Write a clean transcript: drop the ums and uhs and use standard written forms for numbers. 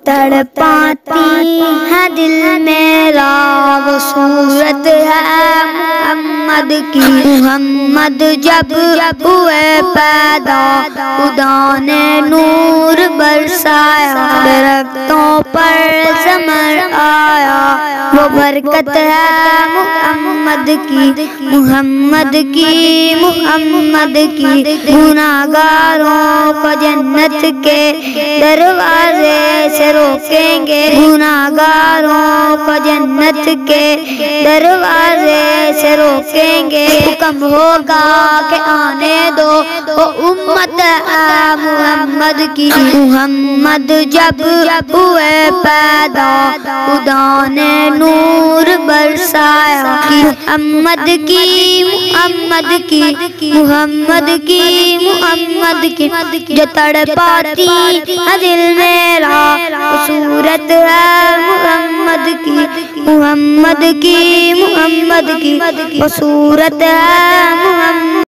تڑپاتی ہے دل میرا وہ صورت ہے محمد کی۔ محمد جب ہوئے پیدا خدا نے نور برسایا، درختوں پر ثمر آیا، وہ برکت ہے محمد کی، محمد کی، محمد کی۔ گناہگاروں کو جنت کے دروازے سے روکیں گے، گناہگاروں کو جنت کے دروازے سے روکیں گے۔ حکم ہوگا کہ آنے دو وہ امت ہے محمد کی۔ محمد جب ہوئے پیدا خدا نے نور برسایا، محمد کی، محمد کی، محمد کی، محمد کی۔ جو تڑپاتی ہے دل میرا وہ صورت ہے محمد کی، محمد کی، محمد کی، وہ صورت ہے محمد